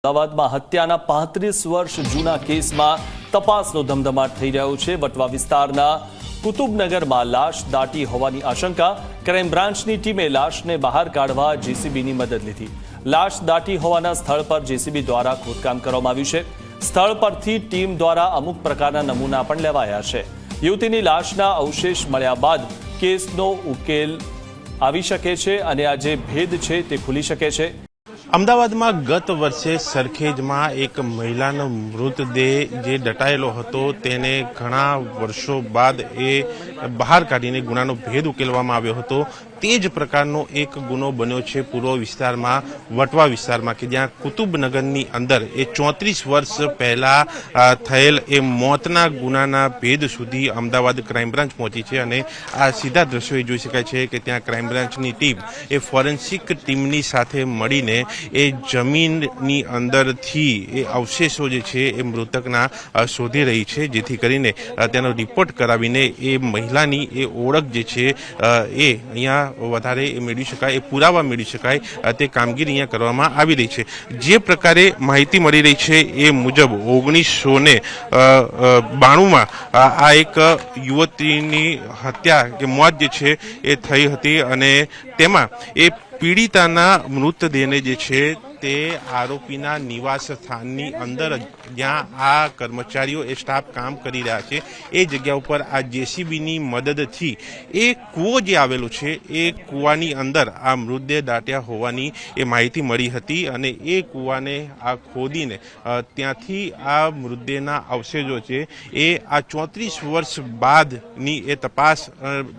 અમદાવાદમાં હત્યાના 35 વર્ષ જૂના કેસમાં તપાસનો ધમધમાટ થઈ રહ્યો છે। વટવા વિસ્તારના કુતુબનગરમાં લાશ દાટી હોવાની આશંકા। ક્રાઇમ બ્રાન્ચની ટીમે લાશને બહાર કાઢવા જેસીબીની મદદ લીધી। લાશ દાટી હોવાના સ્થળ પર જેસીબી દ્વારા ખોદકામ કરવામાં આવ્યું છે। સ્થળ પરથી ટીમ દ્વારા અમુક પ્રકારના નમૂના પણ લેવાયા છે। યુવતીની લાશના અવશેષ મળ્યા બાદ કેસનો ઉકેલ આવી શકે છે અને આ જે ભેદ છે તે ખુલી શકે છે। અમદાવાદમાં ગત વર્ષે સરખેજમાં એક મહિલાનો મૃતદેહ જે દટાયેલો હતો તેને ઘણા વર્ષો બાદ એ બહાર કાઢીને ગુનાનો ભેદ ઉકેલવામાં આવ્યો હતો। તે જ પ્રકારનો એક ગુનો બન્યો છે પૂર્વ વિસ્તારમાં વટવા વિસ્તારમાં કે જ્યાં કુતુબનગરની અંદર એ 34 વર્ષ પહેલા થયેલ એ મોતના ગુનાના ભેદ સુધી અમદાવાદ ક્રાઇમ બ્રાન્ચ પહોંચી છે અને આ સીધા દ્રશ્યો જોઈ શકાય છે કે ત્યાં ક્રાઇમ બ્રાન્ચની ટીમ એ ફોરેન્સિક ટીમની સાથે મળીને એ જમીનની અંદરથી એ અવશેષો જે છે એ મૃતકના શોધી રહી છે, જેથી કરીને તેનો રિપોર્ટ કરાવીને એ મહિલાની એ ઓળખ જે છે એ અહીંયા વધારે મેળવી શકાય, એ પુરાવા મેળવી શકાય તે કામગીરી અહીંયા કરવામાં આવી રહી છે। જે પ્રકારે માહિતી મળી રહી છે એ મુજબ 1992માં આ એક યુવતીની હત્યા કે મોત જે છે એ થઈ હતી અને તેમાં એ પીડિતાના મૃતદેહને જે છે તે આરોપીના નિવાસ સ્થાનની અંદર જ્યાં આ કર્મચારીઓ એ સ્ટાફ કામ કરી રહ્યા છે એ જગ્યા ઉપર આ જેસીબીની મદદથી એ કૂવો જે આવેલો છે એ કૂવાની અંદર આ મૃતદેહ દાટ્યા હોવાની એ માહિતી મળી હતી અને એ કૂવાને આ ખોદીને ત્યાંથી આ મૃતદેહના અવશેષો છે એ આ 34 વર્ષ બાદની એ તપાસ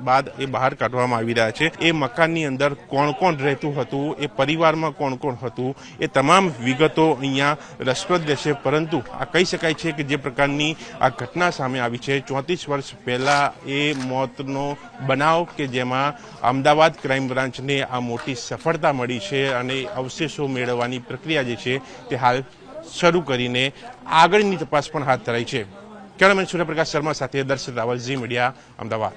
બાદ એ બહાર કાઢવામાં આવી રહ્યા છે। એ મકાનની અંદર કોણ કોણ રહેતું હતું, એ પરિવારમાં કોણ કોણ હતું, એ તમામ વિગતો અહીંયા રસપ્રદ રહેશે। પરંતુ આ કહી શકાય છે કે જે પ્રકારની આ ઘટના સામે આવી છે 34 વર્ષ પહેલા એ મોતનો બનાવ કે જેમાં અમદાવાદ ક્રાઇમ બ્રાન્ચને આ મોટી સફળતા મળી છે અને અવશેષો મેળવવાની પ્રક્રિયા જે છે તે હાલ શરૂ કરીને આગળની તપાસ પણ હાથ ધરાઈ છે। કેમેરામેન સૂર્યપ્રકાશ શર્મા સાથે દર્શન રાવલ, ઝી મીડિયા, અમદાવાદ।